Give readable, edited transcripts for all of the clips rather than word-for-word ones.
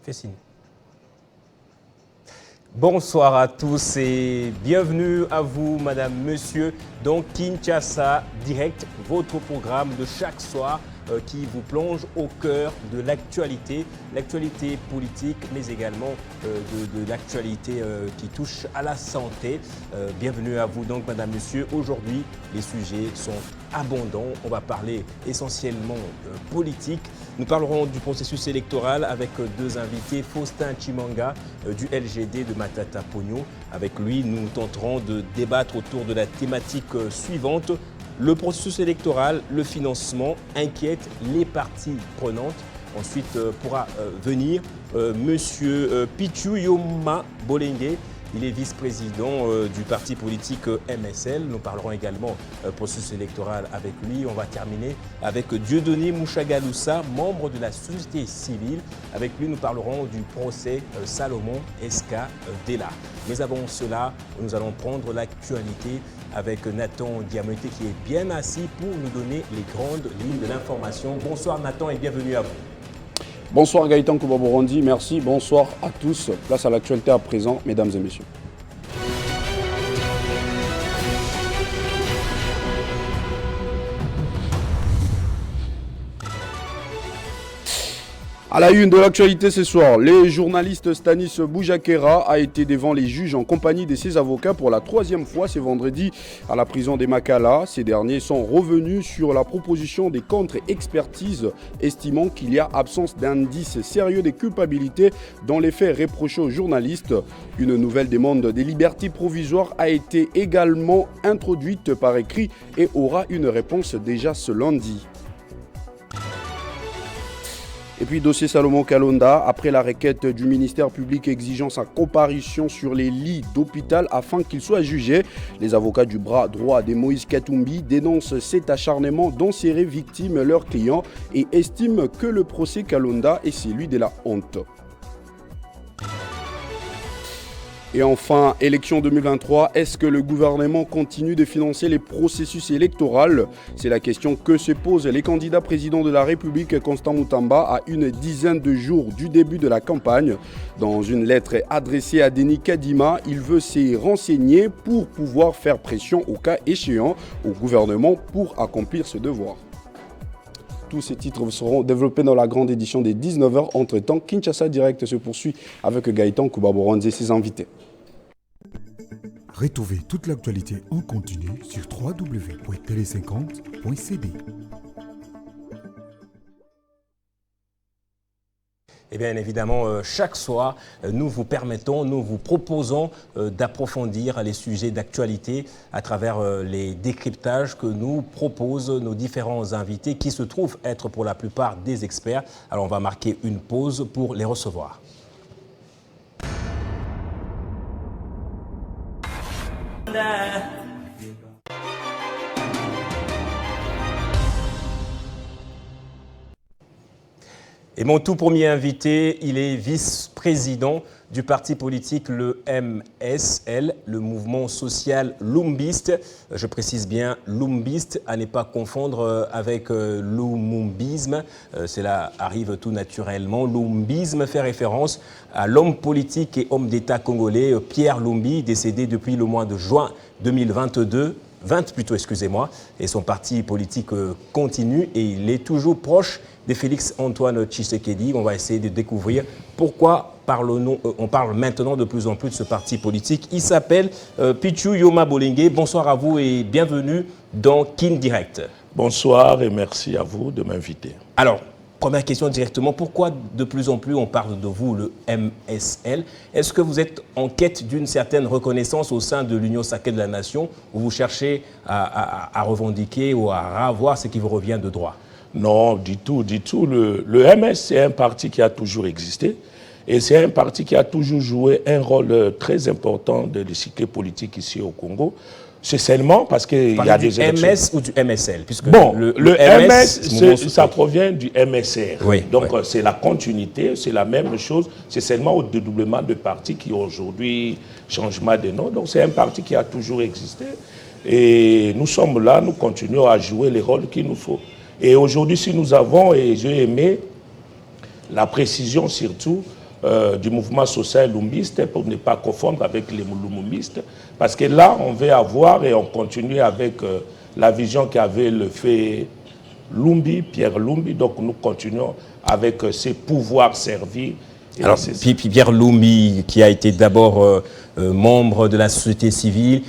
Fessine. Bonsoir à tous et bienvenue à vous, madame, monsieur. Donc, Kinshasa Direct, votre programme de chaque soir qui vous plonge au cœur de l'actualité politique, mais également de l'actualité qui touche à la santé. Bienvenue à vous donc, madame, monsieur. Aujourd'hui, les sujets sont abondants. On va parler essentiellement politique. Nous parlerons du processus électoral avec deux invités, Faustin Chimanga du LGD de Matata Pogno. Avec lui, nous tenterons de débattre autour de la thématique suivante. Le processus électoral, le financement inquiète les parties prenantes. Ensuite pourra venir Monsieur Pichu Yoma Bolenge. Il est vice-président du parti politique MSL. Nous parlerons également processus électoral avec lui. On va terminer avec Dieudonné Mouchagaloussa, membre de la société civile. Avec lui, nous parlerons du procès Salomon Eska Della. Mais avant cela, nous allons prendre l'actualité avec Nathan Diamoté qui est bien assis pour nous donner les grandes lignes de l'information. Bonsoir Nathan et bienvenue à vous. Bonsoir Gaëtan Kouba-Borondi, merci. Bonsoir à tous. Place à l'actualité à présent, mesdames et messieurs. À la une de l'actualité ce soir, le journaliste Stanis Boujakera a été devant les juges en compagnie de ses avocats pour la troisième fois ce vendredi à la prison des Makala. Ces derniers sont revenus sur la proposition des contre-expertises, estimant qu'il y a absence d'indices sérieux de culpabilité dans les faits reprochés aux journalistes. Une nouvelle demande des libertés provisoires a été également introduite par écrit et aura une réponse déjà ce lundi. Et puis dossier Salomon Kalonda, après la requête du ministère public exigeant sa comparution sur les lits d'hôpital afin qu'il soit jugé, les avocats du bras droit de Moïse Katumbi dénoncent cet acharnement dont seraient victimes leurs clients et estiment que le procès Kalonda est celui de la honte. Et enfin, élection 2023, est-ce que le gouvernement continue de financer les processus électoraux? C'est la question que se posent les candidats présidents de la République, Constant Moutamba, à une dizaine de jours du début de la campagne. Dans une lettre adressée à Denis Kadima, il veut se renseigner pour pouvoir faire pression au cas échéant au gouvernement pour accomplir ce devoir. Tous ces titres seront développés dans la grande édition des 19h. Entre-temps, Kinshasa Direct se poursuit avec Gaëtan Kouba-Borondi et ses invités. Retrouvez toute l'actualité en continu sur www.tele50.cd. Et bien évidemment, chaque soir, nous vous proposons d'approfondir les sujets d'actualité à travers les décryptages que nous proposent nos différents invités qui se trouvent être pour la plupart des experts. Alors on va marquer une pause pour les recevoir. Et mon tout premier invité, il est vice-président du parti politique le MSL, le mouvement social Lumbiste. Je précise bien Lumbiste, à ne pas confondre avec Lumumbisme. Cela arrive tout naturellement. Lumbisme fait référence à l'homme politique et homme d'État congolais Pierre Lumbi, décédé depuis le mois de juin 2022. Et son parti politique continue et il est toujours proche de Félix-Antoine Tshisekedi. On va essayer de découvrir pourquoi on parle maintenant de plus en plus de ce parti politique. Il s'appelle Pichu Yoma Bolenge. Bonsoir à vous et bienvenue dans Kin Direct. Bonsoir et merci à vous de m'inviter. Alors, première question directement, pourquoi de plus en plus on parle de vous, le MSL? Est-ce que vous êtes en quête d'une certaine reconnaissance au sein de l'Union sacrée de la Nation où vous cherchez à revendiquer ou à avoir ce qui vous revient de droit? Non, du tout. Le MS, c'est un parti qui a toujours existé et c'est un parti qui a toujours joué un rôle très important de l'échiquier politique ici au Congo. C'est seulement parce qu'il y a des élections. Du MS ou du MSL puisque bon, le MS, ça provient du MSR. Oui, donc c'est la continuité, c'est la même chose. C'est seulement au dédoublement de partis qui aujourd'hui changement de nom. Donc c'est un parti qui a toujours existé. Et nous sommes là, nous continuons à jouer les rôles qu'il nous faut. Et aujourd'hui, si nous avons, et j'ai aimé la précision surtout, du mouvement social lumbiste, pour ne pas confondre avec les lumumbistes, parce que là, on veut avoir et on continue avec la vision qu'avait le fait Lumbi, Pierre Lumbi, donc nous continuons avec ses pouvoirs servis. Alors, puis Pierre Lumbi, qui a été d'abord membre de la société civile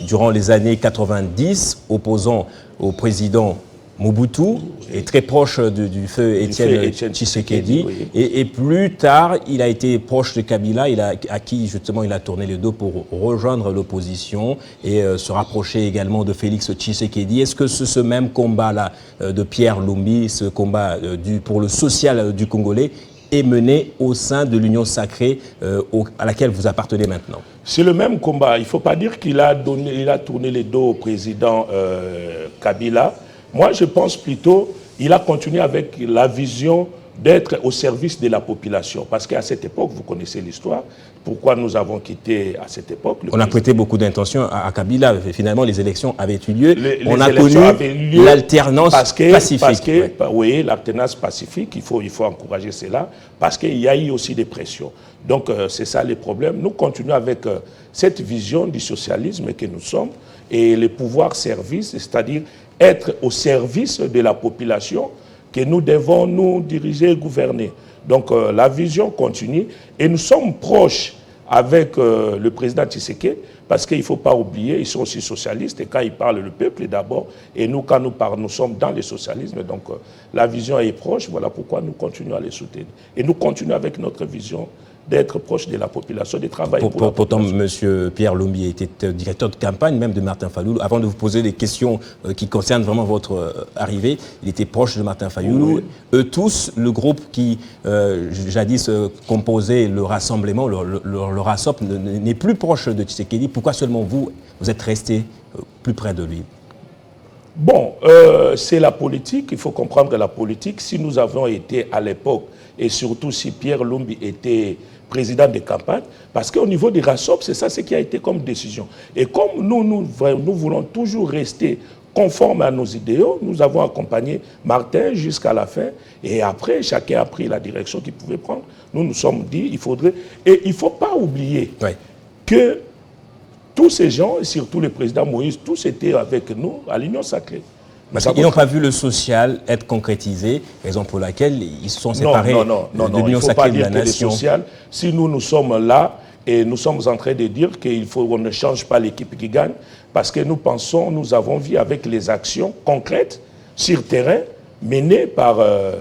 durant les années 90, opposant au président Mobutu, est très proche du feu Étienne Tshisekedi, oui. et plus tard, il a été proche de Kabila, à qui justement il a tourné le dos pour rejoindre l'opposition et se rapprocher également de Félix Tshisekedi. Est-ce que ce même combat-là de Pierre Lumbi, ce combat pour le social du Congolais, est mené au sein de l'Union sacrée à laquelle vous appartenez maintenant? C'est le même combat. Il ne faut pas dire qu'il a tourné le dos au président Kabila. Moi, je pense plutôt qu'il a continué avec la vision d'être au service de la population. Parce qu'à cette époque, vous connaissez l'histoire, pourquoi nous avons quitté à cette époque. On a prêté beaucoup d'intention à Kabila. Finalement, les élections avaient eu lieu. On a connu l'alternance pacifique. Oui, l'alternance pacifique, il faut encourager cela, parce qu'il y a eu aussi des pressions. Donc, c'est ça les problèmes. Nous continuons avec cette vision du socialisme que nous sommes, et les pouvoirs services, c'est-à-dire être au service de la population, que nous devons nous diriger et gouverner. Donc la vision continue et nous sommes proches avec le président Tshisekedi, parce qu'il ne faut pas oublier, ils sont aussi socialistes et quand ils parlent, le peuple est d'abord, et nous, quand nous parlons, nous sommes dans le socialisme, donc la vision est proche, voilà pourquoi nous continuons à les soutenir. Et nous continuons avec notre vision d'être proche de la population, de travailler pour la pourtant, population. M. Pierre Lumbi était directeur de campagne, même de Martin Fayulu. Avant de vous poser des questions qui concernent vraiment votre arrivée, il était proche de Martin Fayulu. Oui. Eux tous, le groupe qui, jadis, composait le rassemblement, le RASOP, n'est plus proche de Tshisekedi. Pourquoi seulement vous êtes resté plus près de lui? Bon, c'est la politique, il faut comprendre la politique. Si nous avons été à l'époque, et surtout si Pierre Lumbi était président de campagne, parce qu'au niveau du RASOP, c'est ça ce qui a été comme décision. Et comme nous voulons toujours rester conformes à nos idéaux, nous avons accompagné Martin jusqu'à la fin, et après, chacun a pris la direction qu'il pouvait prendre. Nous nous sommes dit, il faudrait... Et il ne faut pas oublier que tous ces gens, et surtout le président Moïse, tous étaient avec nous à l'Union sacrée. Ils n'ont pas vu le social être concrétisé, raison pour laquelle ils se sont séparés de l'Union sacrée de la nation. Social, si nous sommes là et nous sommes en train de dire qu'on ne change pas l'équipe qui gagne, parce que nous pensons, nous avons vu avec les actions concrètes sur terrain menées par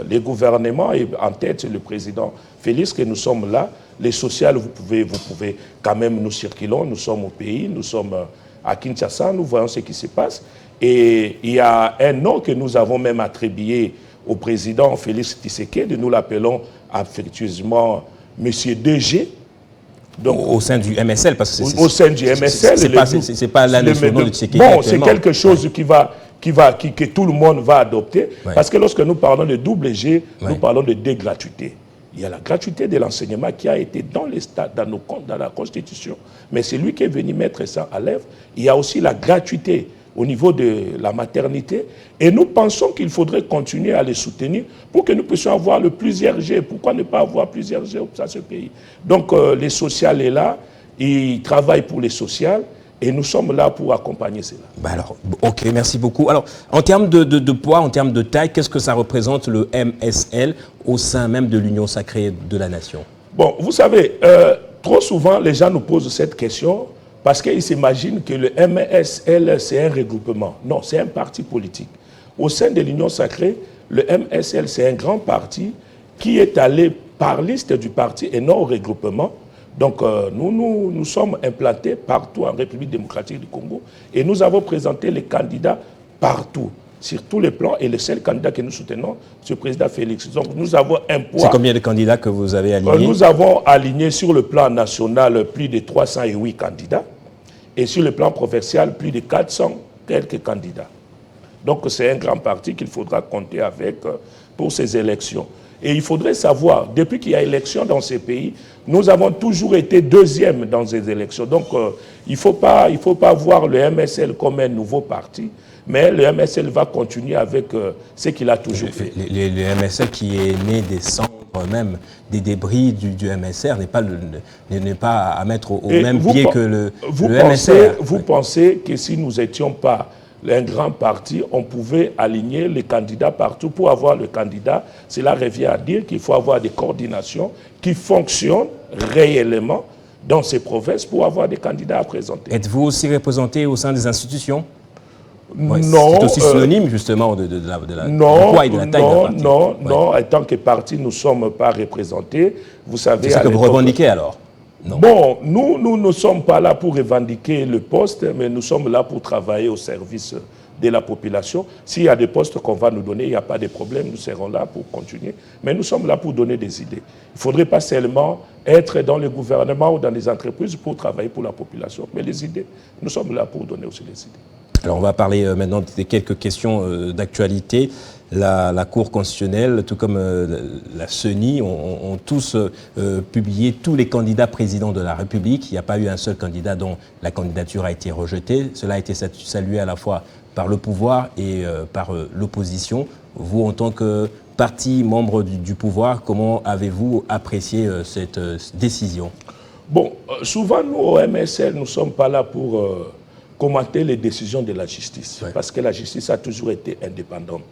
les gouvernements et en tête le président Félix, que nous sommes là. Les sociales, vous pouvez quand même, nous circulons, nous sommes au pays, nous sommes à Kinshasa, nous voyons ce qui se passe. Et il y a un nom que nous avons même attribué au président Félix Tshisekedi, nous l'appelons affectueusement Monsieur DG. Donc, au sein du MSL, parce que c'est au sein du MSL, c'est pas l'un des surnoms de Tshisekedi. Bon, c'est quelque chose que tout le monde va adopter, parce que lorsque nous parlons de double G, nous parlons de dégratuité. Il y a la gratuité de l'enseignement qui a été dans les stades, dans la Constitution, mais c'est lui qui est venu mettre ça à l'œuvre. Il y a aussi la gratuité au niveau de la maternité, et nous pensons qu'il faudrait continuer à les soutenir pour que nous puissions avoir le plusieurs G. Pourquoi ne pas avoir plusieurs G dans ce pays? Donc les sociales est là, ils travaillent pour les sociales, et nous sommes là pour accompagner cela. Alors, ok, merci beaucoup. Alors, en termes de poids, en termes de taille, qu'est-ce que ça représente le MSL au sein même de l'Union sacrée de la nation? Bon, vous savez, trop souvent, les gens nous posent cette question parce qu'ils s'imaginent que le MSL, c'est un regroupement. Non, c'est un parti politique. Au sein de l'Union sacrée, le MSL, c'est un grand parti qui est allé par liste du parti et non au regroupement. Donc, nous sommes implantés partout en République démocratique du Congo et nous avons présenté les candidats partout, sur tous les plans, et le seul candidat que nous soutenons, c'est le président Félix. Donc, nous avons un poids. C'est combien de candidats que vous avez alignés? Nous avons aligné sur le plan national plus de 308 candidats et sur le plan provincial plus de 400 quelques candidats. Donc, c'est un grand parti qu'il faudra compter avec pour ces élections. Et il faudrait savoir, depuis qu'il y a élection dans ces pays, nous avons toujours été deuxième dans ces élections. Donc, il ne faut pas voir le MSL comme un nouveau parti, mais le MSL va continuer avec ce qu'il a toujours fait. Le MSL qui est né des cendres même des débris du MSR n'est pas à mettre au même pied que le MSR. Vous pensez que si nous n'étions pas un grand parti, on pouvait aligner les candidats partout. Pour avoir le candidat, cela revient à dire qu'il faut avoir des coordinations qui fonctionnent réellement dans ces provinces pour avoir des candidats à présenter. Êtes-vous aussi représenté au sein des institutions? Ouais, non. C'est aussi synonyme justement du poids et de la taille d'un parti. Non. En tant que parti, nous ne sommes pas représentés. Vous savez. C'est ce que vous revendiquez alors? Non. Bon, nous ne sommes pas là pour revendiquer le poste, mais nous sommes là pour travailler au service de la population. S'il y a des postes qu'on va nous donner, il n'y a pas de problème, nous serons là pour continuer. Mais nous sommes là pour donner des idées. Il ne faudrait pas seulement être dans le gouvernement ou dans les entreprises pour travailler pour la population, mais les idées, nous sommes là pour donner aussi les idées. Alors on va parler maintenant de quelques questions d'actualité. La Cour constitutionnelle, tout comme la CENI, ont tous publié tous les candidats présidents de la République. Il n'y a pas eu un seul candidat dont la candidature a été rejetée. Cela a été salué à la fois par le pouvoir et par l'opposition. Vous, en tant que parti membre du pouvoir, comment avez-vous apprécié cette décision? Bon, souvent nous au MSL, nous ne sommes pas là pour commenter les décisions de la justice, parce que la justice a toujours été indépendante.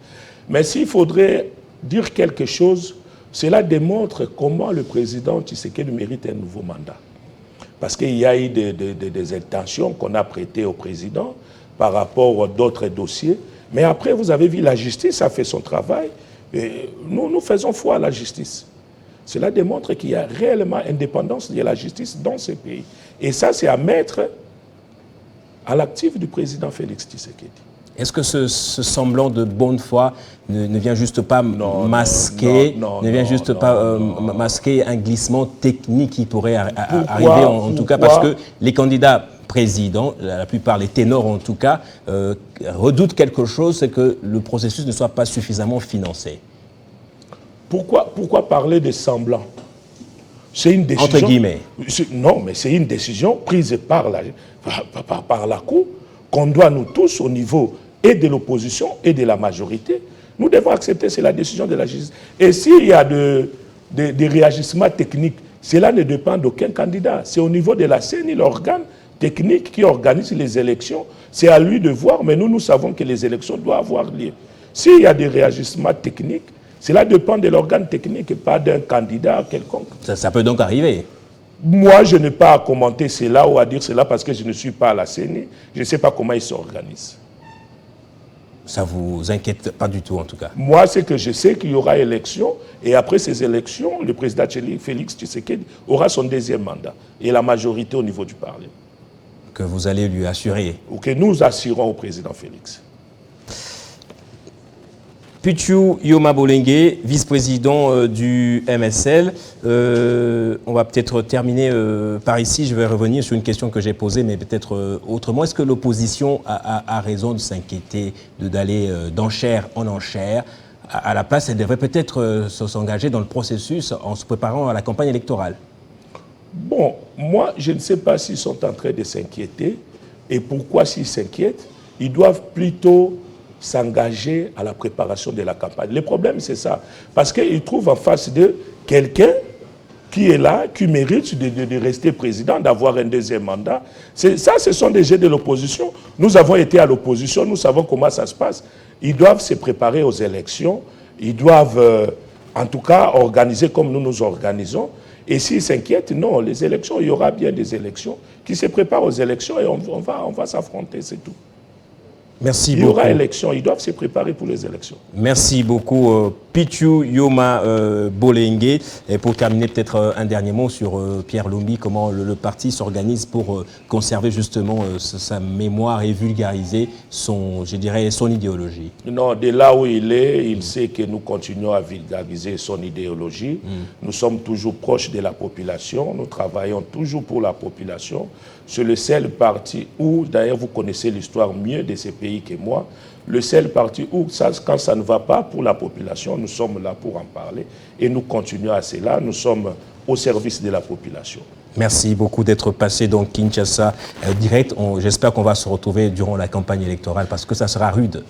Mais s'il faudrait dire quelque chose, cela démontre comment le président Tshisekedi mérite un nouveau mandat. Parce qu'il y a eu des intentions qu'on a prêtées au président par rapport à d'autres dossiers. Mais après, vous avez vu, la justice a fait son travail. Et nous faisons foi à la justice. Cela démontre qu'il y a réellement indépendance de la justice dans ce pays. Et ça, c'est à mettre à l'actif du président Félix Tshisekedi. Est-ce que ce semblant de bonne foi ne vient juste pas masquer un glissement technique qui pourrait arriver en tout cas, parce que les candidats présidents, la plupart, les ténors en tout cas, redoutent quelque chose, c'est que le processus ne soit pas suffisamment financé. Pourquoi parler de semblant? C'est une décision. Entre guillemets. Non, mais c'est une décision prise par la Cour qu'on doit nous tous au niveau et de l'opposition et de la majorité. Nous devons accepter, c'est la décision de la justice. Et s'il y a des réagissements techniques, cela ne dépend d'aucun candidat. C'est au niveau de la CENI, l'organe technique qui organise les élections. C'est à lui de voir, mais nous savons que les élections doivent avoir lieu. S'il y a des réagissements techniques, cela dépend de l'organe technique et pas d'un candidat quelconque. Ça peut donc arriver. Moi, je n'ai pas à commenter cela ou à dire cela parce que je ne suis pas à la CENI. Je ne sais pas comment ils s'organisent. Ça ne vous inquiète pas du tout, en tout cas? Moi, c'est que je sais qu'il y aura élection, et après ces élections, le président Félix Tshisekedi aura son deuxième mandat, et la majorité au niveau du Parlement. Que vous allez lui assurer? Ou que nous assurons au président Félix. Pichu Yoma Bolengue, vice-président du MSL. On va peut-être terminer par ici. Je vais revenir sur une question que j'ai posée, mais peut-être autrement. Est-ce que l'opposition a raison de s'inquiéter, d'aller d'enchère en enchère? À la place, elle devrait peut-être s'engager dans le processus en se préparant à la campagne électorale. Bon, moi, je ne sais pas s'ils sont en train de s'inquiéter. Et pourquoi s'ils s'inquiètent? Ils doivent plutôt s'engager à la préparation de la campagne. Le problème, c'est ça. Parce qu'ils trouvent en face d'eux quelqu'un qui est là, qui mérite de rester président, d'avoir un deuxième mandat. Ça, ce sont des jeux de l'opposition. Nous avons été à l'opposition, nous savons comment ça se passe. Ils doivent se préparer aux élections. Ils doivent, en tout cas, organiser comme nous nous organisons. Et s'ils s'inquiètent, non, les élections, il y aura bien des élections qui se préparent aux élections et on va s'affronter, c'est tout. Merci beaucoup. Il y aura élection, ils doivent se préparer pour les élections. Merci beaucoup, Pichu Yoma Bolengue. Et pour terminer, peut-être un dernier mot sur Pierre Lumbi, comment le parti s'organise pour conserver justement sa mémoire et vulgariser son idéologie. Non, de là où il est, il sait que nous continuons à vulgariser son idéologie. Nous sommes toujours proches de la population, nous travaillons toujours pour la population. C'est le seul parti où, d'ailleurs vous connaissez l'histoire mieux de ces pays que moi, le seul parti où, quand ça ne va pas pour la population, nous sommes là pour en parler et nous continuons à cela, nous sommes au service de la population. Merci beaucoup d'être passé dans Kinshasa direct. J'espère qu'on va se retrouver durant la campagne électorale parce que ça sera rude.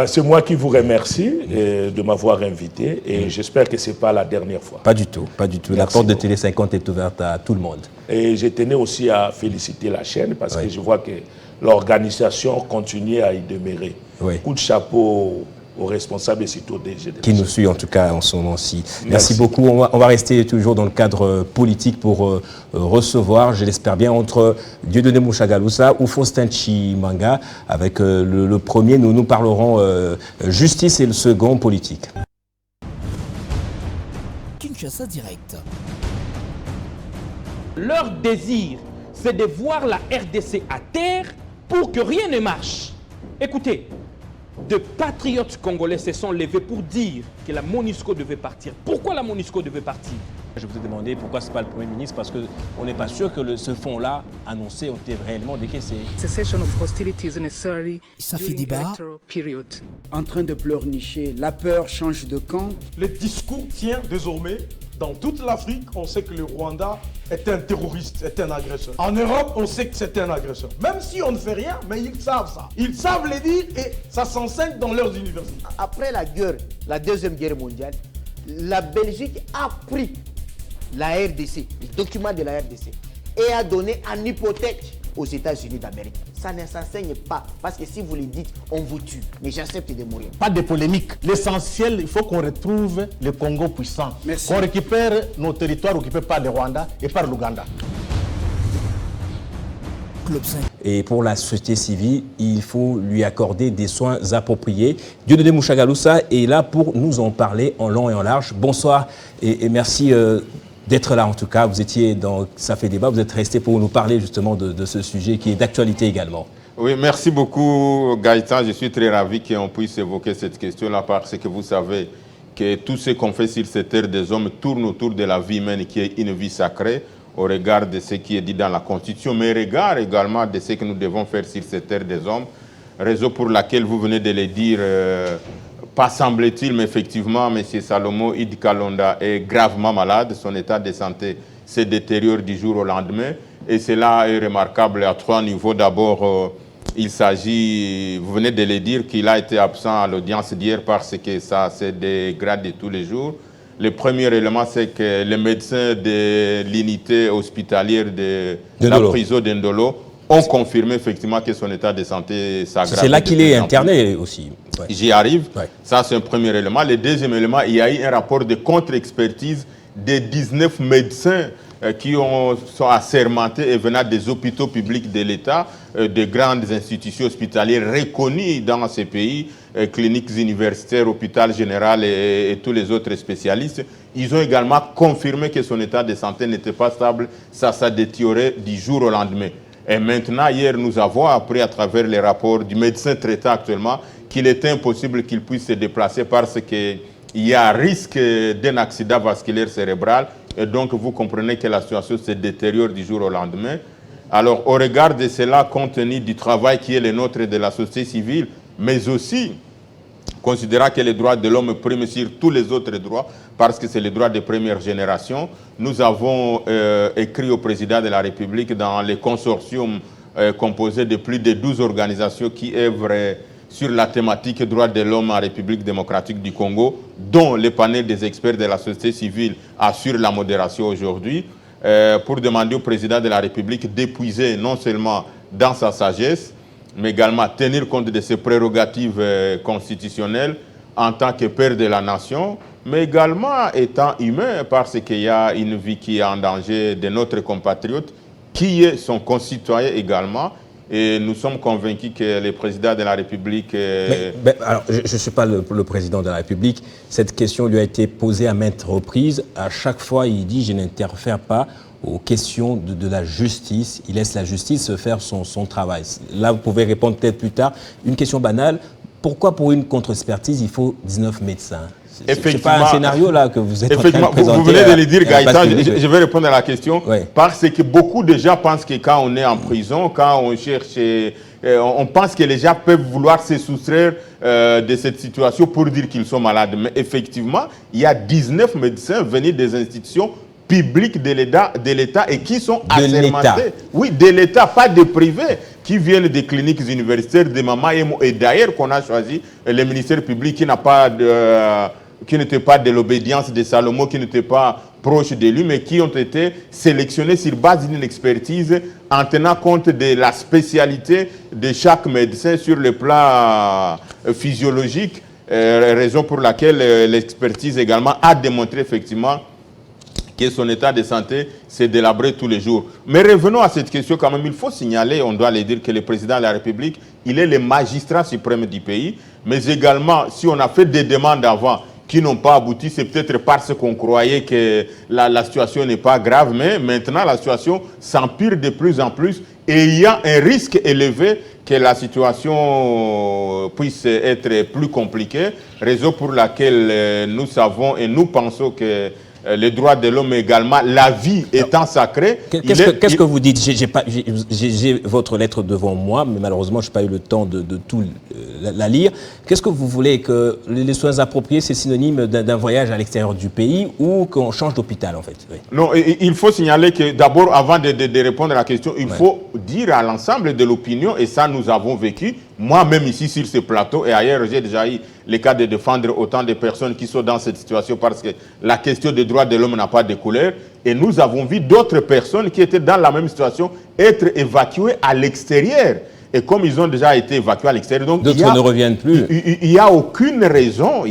C'est moi qui vous remercie de m'avoir invité et j'espère que ce n'est pas la dernière fois. Pas du tout, pas du tout. Merci la porte beaucoup. de Télé 50 est ouverte à tout le monde. Et je tenais aussi à féliciter la chaîne parce que je vois que l'organisation continue à y demeurer. Oui. Coup de chapeau aux responsables et surtout des GDP. Qui nous suit en tout cas en ce moment-ci. Merci Merci beaucoup. On va rester toujours dans le cadre politique pour recevoir, je l'espère bien, entre Dieudonné Mushagalusa ou Faustin Chimanga. Avec le premier, nous parlerons justice et le second, politique. Kinshasa Direct. Leur désir, c'est de voir la RDC à terre pour que rien ne marche. Écoutez, de patriotes congolais se sont levés pour dire que la MONUSCO devait partir. Pourquoi la MONUSCO devait partir? Je vous ai demandé pourquoi ce n'est pas le Premier ministre, parce qu'on n'est pas sûr que ce fonds-là annoncé ont été réellement décaissé. Cessation of hostilities is necessary Ça fait during débat. electoral period. En train de pleurnicher, la peur change de camp. Le discours tient désormais. Dans toute l'Afrique, on sait que le Rwanda est un terroriste, est un agresseur. En Europe, on sait que c'est un agresseur. Même si on ne fait rien, mais ils savent ça. Ils savent le dire et ça s'enseigne dans leurs universités. Après la guerre, la Deuxième Guerre mondiale, la Belgique a pris la RDC, les documents de la RDC, et a donné en hypothèque aux États-Unis d'Amérique. Ça ne s'enseigne pas, parce que si vous le dites, on vous tue. Mais j'accepte de mourir. Pas de polémique. L'essentiel, il faut qu'on retrouve le Congo puissant. Merci. Qu'on récupère nos territoires occupés par le Rwanda et par l'Ouganda. Club 5. Et pour la société civile, il faut lui accorder des soins appropriés. Dieudonné Mushagalusa est là pour nous en parler en long et en large. Bonsoir et merci d'être là en tout cas. Vous étiez dans Ça fait débat, vous êtes resté pour nous parler justement de ce sujet qui est d'actualité également. Oui, merci beaucoup Gaëtan. Je suis très ravi qu'on puisse évoquer cette question-là parce que vous savez que tout ce qu'on fait sur cette terre des hommes tourne autour de la vie humaine qui est une vie sacrée au regard de ce qui est dit dans la Constitution, mais au regard également de ce que nous devons faire sur cette terre des hommes. Raison pour laquelle vous venez de le dire, pas semble-t-il, mais effectivement, M. Salomo Idi Kalonda est gravement malade. Son état de santé se détériore du jour au lendemain. Et cela est remarquable à trois niveaux. D'abord, il s'agit, vous venez de le dire, qu'il a été absent à l'audience d'hier parce que ça se dégrade tous les jours. Le premier élément, c'est que les médecins de l'unité hospitalière de la prison d'Indolo ont confirmé effectivement que son état de santé s'aggrave. C'est là qu'il est interné aussi. Ouais. J'y arrive. Ouais. Ça, c'est un premier élément. Le deuxième élément, il y a eu un rapport de contre-expertise des 19 médecins qui sont assermentés et venant des hôpitaux publics de l'État, de grandes institutions hospitalières reconnues dans ces pays, cliniques universitaires, hôpital général et tous les autres spécialistes. Ils ont également confirmé que son état de santé n'était pas stable, ça s'est détérioré du jour au lendemain. Et maintenant, hier, nous avons appris à travers les rapports du médecin traitant actuellement qu'il était impossible qu'il puisse se déplacer parce qu'il y a risque d'un accident vasculaire cérébral. Et donc, vous comprenez que la situation se détériore du jour au lendemain. Alors, au regard de cela, compte tenu du travail qui est le nôtre de la société civile, mais aussi considérant que les droits de l'homme priment sur tous les autres droits, parce que c'est les droits de première génération, nous avons écrit au président de la République dans les consortiums composés de plus de 12 organisations qui œuvrent sur la thématique droits de l'homme en République démocratique du Congo, dont le panel des experts de la société civile assure la modération aujourd'hui, pour demander au président de la République d'épuiser non seulement dans sa sagesse, mais également tenir compte de ses prérogatives constitutionnelles en tant que père de la nation, mais également étant humain parce qu'il y a une vie qui est en danger de notre compatriote, qui est son concitoyen également. Et nous sommes convaincus que le président de la République... alors, je ne suis pas le président de la République. Cette question lui a été posée à maintes reprises. À chaque fois, il dit « je n'interfère pas aux questions de la justice. Il laisse la justice faire son travail. » Là, vous pouvez répondre peut-être plus tard. Une question banale. Pourquoi pour une contre-expertise, il faut 19 médecins ? Ce n'est pas un scénario là que vous êtes en train de présenter. Vous venez de le dire, Gaëtan, je vais répondre à la question. Oui. Parce que beaucoup de gens pensent que quand on est en prison, quand on cherche, on pense que les gens peuvent vouloir se soustraire de cette situation pour dire qu'ils sont malades. Mais effectivement, il y a 19 médecins venus des institutions publics de l'État et qui sont assermentés. Oui, de l'État, pas de privés, qui viennent des cliniques universitaires de Mama et d'ailleurs qu'on a choisi le ministère public qui n'était pas de l'obédience de Salomon, qui n'était pas proche de lui, mais qui ont été sélectionnés sur base d'une expertise en tenant compte de la spécialité de chaque médecin sur le plan physiologique, raison pour laquelle l'expertise également a démontré effectivement que son état de santé s'est délabré tous les jours. Mais revenons à cette question quand même, il faut signaler, on doit le dire, que le président de la République, il est le magistrat suprême du pays, mais également, si on a fait des demandes avant qui n'ont pas abouti, c'est peut-être parce qu'on croyait que la situation n'est pas grave, mais maintenant la situation s'empire de plus en plus et il y a un risque élevé que la situation puisse être plus compliquée, raison pour laquelle nous savons et nous pensons que les droits de l'homme également, la vie étant sacrée. Qu'est-ce que vous dites? J'ai votre lettre devant moi, mais malheureusement, je n'ai pas eu le temps de tout la lire. Qu'est-ce que vous voulez? Que les soins appropriés, c'est synonyme d'un voyage à l'extérieur du pays ou qu'on change d'hôpital, en fait? Oui. Non, il faut signaler que d'abord, avant de répondre à la question, il faut dire à l'ensemble de l'opinion, et ça nous avons vécu, moi-même ici sur ce plateau et ailleurs, j'ai déjà eu le cas de défendre autant de personnes qui sont dans cette situation parce que la question des droits de l'homme n'a pas de couleur. Et nous avons vu d'autres personnes qui étaient dans la même situation être évacuées à l'extérieur. Et comme ils ont déjà été évacués à l'extérieur, donc d'autres ne reviennent plus. Il n'y a aucune raison,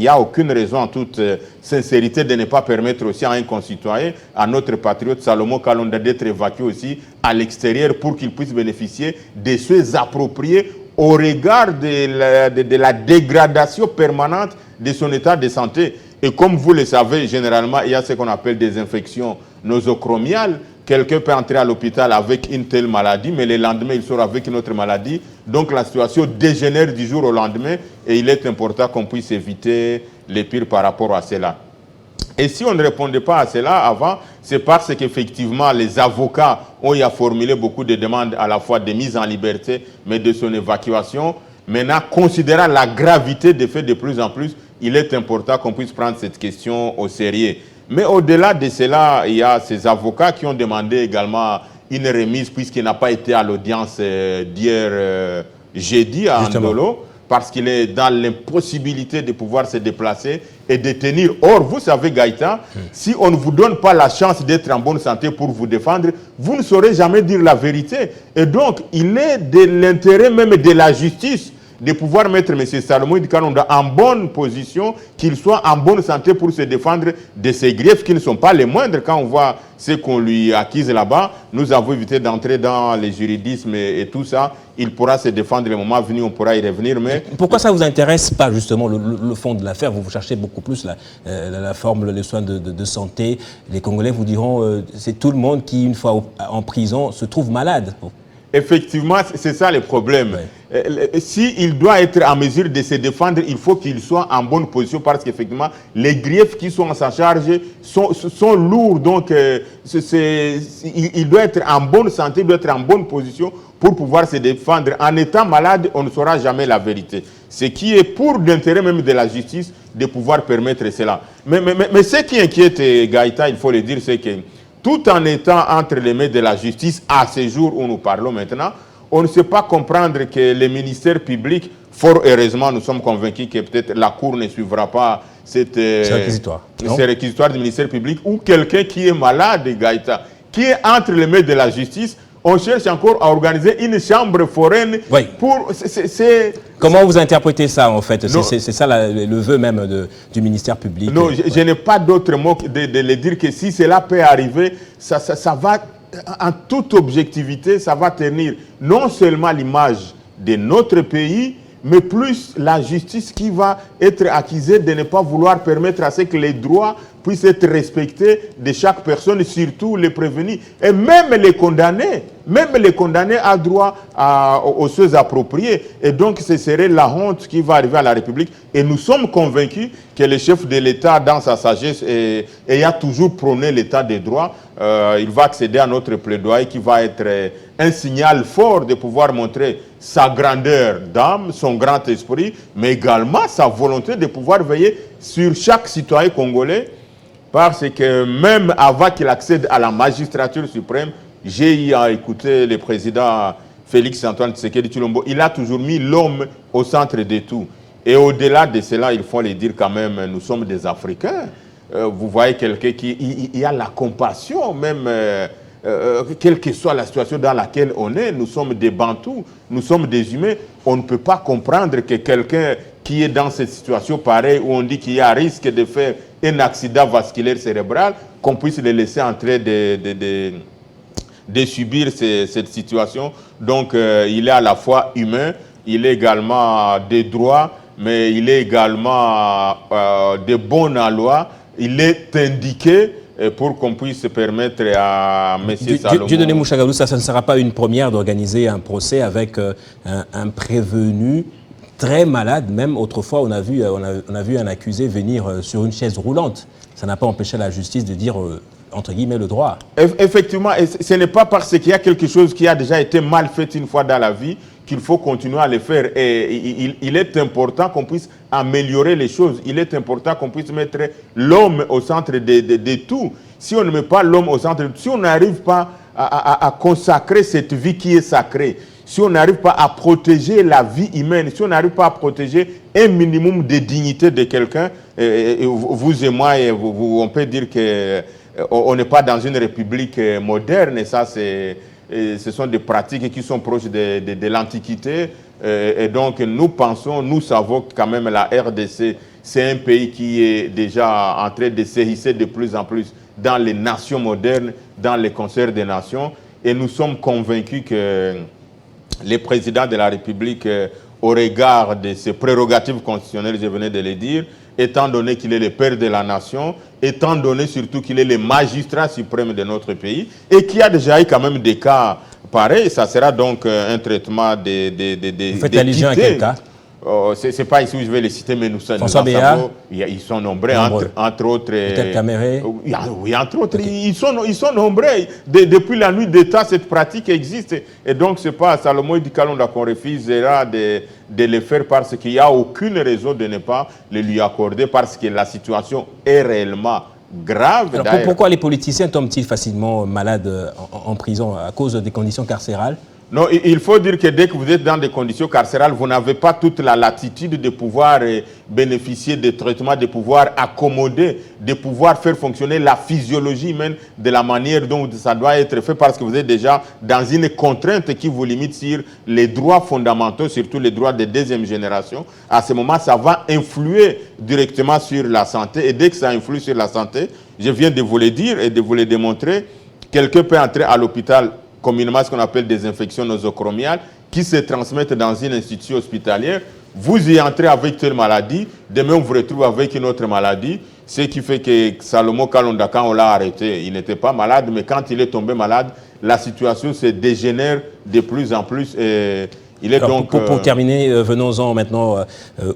en toute sincérité, de ne pas permettre aussi à un concitoyen, à notre patriote Salomon Kalonda, d'être évacué aussi à l'extérieur pour qu'il puisse bénéficier des soins appropriés au regard de la dégradation permanente de son état de santé. Et comme vous le savez, généralement, il y a ce qu'on appelle des infections nosochromiales. Quelqu'un peut entrer à l'hôpital avec une telle maladie, mais le lendemain, il sort avec une autre maladie. Donc la situation dégénère du jour au lendemain et il est important qu'on puisse éviter les pires par rapport à cela. Et si on ne répondait pas à cela avant, c'est parce qu'effectivement, les avocats ont formulé beaucoup de demandes à la fois de mise en liberté, mais de son évacuation. Maintenant, considérant la gravité des faits de plus en plus, il est important qu'on puisse prendre cette question au sérieux. Mais au-delà de cela, il y a ces avocats qui ont demandé également une remise puisqu'il n'a pas été à l'audience d'hier jeudi à Andolo, parce qu'il est dans l'impossibilité de pouvoir se déplacer et de tenir. Or, vous savez, Gaïta, si on ne vous donne pas la chance d'être en bonne santé pour vous défendre, vous ne saurez jamais dire la vérité. Et donc, il est de l'intérêt même de la justice de pouvoir mettre M. Salomon Kalonda en bonne position, qu'il soit en bonne santé pour se défendre de ses griefs qui ne sont pas les moindres. Quand on voit ce qu'on lui accuse là-bas, nous avons évité d'entrer dans les juridismes et tout ça. Il pourra se défendre le moment venu, on pourra y revenir. Mais pourquoi ça ne vous intéresse pas justement le fond de l'affaire? Vous cherchez beaucoup plus la forme, les soins de santé. Les Congolais vous diront c'est tout le monde qui, une fois en prison, se trouve malade. Effectivement, c'est ça le problème. S'il doit être en mesure de se défendre, il faut qu'il soit en bonne position parce qu'effectivement, les griefs qui sont à sa charge sont lourds. Donc, il doit être en bonne santé, il doit être en bonne position pour pouvoir se défendre. En étant malade, on ne saura jamais la vérité. Ce qui est pour l'intérêt même de la justice de pouvoir permettre cela. Mais ce qui inquiète Gaïta, il faut le dire, c'est que tout en étant entre les mains de la justice, à ce jour où nous parlons maintenant, on ne sait pas comprendre que le ministère public, fort heureusement, nous sommes convaincus que peut-être la Cour ne suivra pas ces réquisitoires du ministère public, ou quelqu'un qui est malade, Gaïta, qui est entre les mains de la justice, on cherche encore à organiser une chambre foraine pour... Comment vous interprétez ça, en fait? C'est ça le vœu même du ministère public? Non, je n'ai pas d'autre mot que de le dire que si cela peut arriver, ça va, en toute objectivité, ça va tenir non seulement l'image de notre pays, mais plus la justice qui va être accusée de ne pas vouloir permettre à ce que les droits puissent être respectés de chaque personne, surtout les prévenus. Et même les condamnés ont droit aux choses appropriées. Et donc, ce serait la honte qui va arriver à la République. Et nous sommes convaincus que le chef de l'État, dans sa sagesse, ayant toujours prôné l'État des droits, il va accéder à notre plaidoyer qui va être un signal fort de pouvoir montrer sa grandeur d'âme, son grand esprit, mais également sa volonté de pouvoir veiller sur chaque citoyen congolais Parce que même avant qu'il accède à la magistrature suprême, j'ai écouté le président Félix-Antoine Tshisekedi Tshilombo, il a toujours mis l'homme au centre de tout. Et au-delà de cela, il faut le dire quand même, nous sommes des Africains. Vous voyez quelqu'un qui a la compassion, même quelle que soit la situation dans laquelle on est. Nous sommes des Bantous, nous sommes des humains. On ne peut pas comprendre que quelqu'un qui est dans cette situation pareille, où on dit qu'il y a risque de faire un accident vasculaire cérébral, qu'on puisse le laisser en train de subir cette situation. Donc, il est à la fois humain, il est également des droits, mais il est également de bonne loi. Il est indiqué pour qu'on puisse permettre à M. Salomon... Dieudonné Mouchagalu, ça ne sera pas une première d'organiser un procès avec un prévenu très malade. Même autrefois, on a vu un accusé venir sur une chaise roulante. Ça n'a pas empêché la justice de dire, entre guillemets, le droit. Effectivement, et ce n'est pas parce qu'il y a quelque chose qui a déjà été mal fait une fois dans la vie qu'il faut continuer à le faire. Et il est important qu'on puisse améliorer les choses. Il est important qu'on puisse mettre l'homme au centre de tout. Si on ne met pas l'homme au centre, si on n'arrive pas à consacrer cette vie qui est sacrée, si on n'arrive pas à protéger la vie humaine, si on n'arrive pas à protéger un minimum de dignité de quelqu'un, vous et moi, on peut dire qu'on n'est pas dans une république moderne, et ça, ce sont des pratiques qui sont proches de l'Antiquité. Et donc, nous savons que quand même la RDC, c'est un pays qui est déjà en train de s'éhisser de plus en plus dans les nations modernes, dans les concerts des nations. Et nous sommes convaincus que les présidents de la République, au regard de ses prérogatives constitutionnelles, je venais de le dire, étant donné qu'il est le père de la nation, étant donné surtout qu'il est le magistrat suprême de notre pays, et qu'il y a déjà eu quand même des cas pareils, ça sera donc un traitement de Vous faites allusion à quel cas? C'est pas ici où je vais les citer, mais nous sommes... François Béat, ils sont nombreux, entre autres... Peut-être Caméré. Oui, entre autres, okay. Ils sont nombreux. Depuis la nuit des temps, cette pratique existe. Et donc, c'est pas à Salomon Dikalonda qu'on refusera de le faire parce qu'il n'y a aucune raison de ne pas le lui accorder, parce que la situation est réellement grave. Alors, pourquoi les politiciens tombent-ils facilement malades en prison à cause des conditions carcérales? Non, il faut dire que dès que vous êtes dans des conditions carcérales, vous n'avez pas toute la latitude de pouvoir bénéficier de traitements, de pouvoir accommoder, de pouvoir faire fonctionner la physiologie humaine de la manière dont ça doit être fait, parce que vous êtes déjà dans une contrainte qui vous limite sur les droits fondamentaux, surtout les droits de deuxième génération. À ce moment, ça va influer directement sur la santé. Et dès que ça influe sur la santé, je viens de vous le dire et de vous le démontrer, quelqu'un peut entrer à l'hôpital communément ce qu'on appelle des infections nosocomiales, qui se transmettent dans une institution hospitalière. Vous y entrez avec telle maladie, demain on vous retrouve avec une autre maladie, ce qui fait que Salomon Kalonda, quand on l'a arrêté, il n'était pas malade, mais quand il est tombé malade, la situation se dégénère de plus en plus. Et il est alors, donc, pour terminer, venons-en maintenant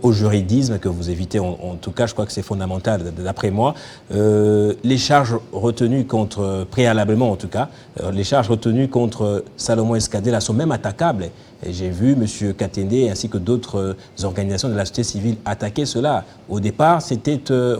au juridisme que vous évitez. En tout cas, je crois que c'est fondamental, d'après moi. Les charges retenues contre, préalablement en tout cas, les charges retenues contre Salomon Escadela sont même attaquables. Et j'ai vu M. Katende ainsi que d'autres organisations de la société civile attaquer cela. Au départ,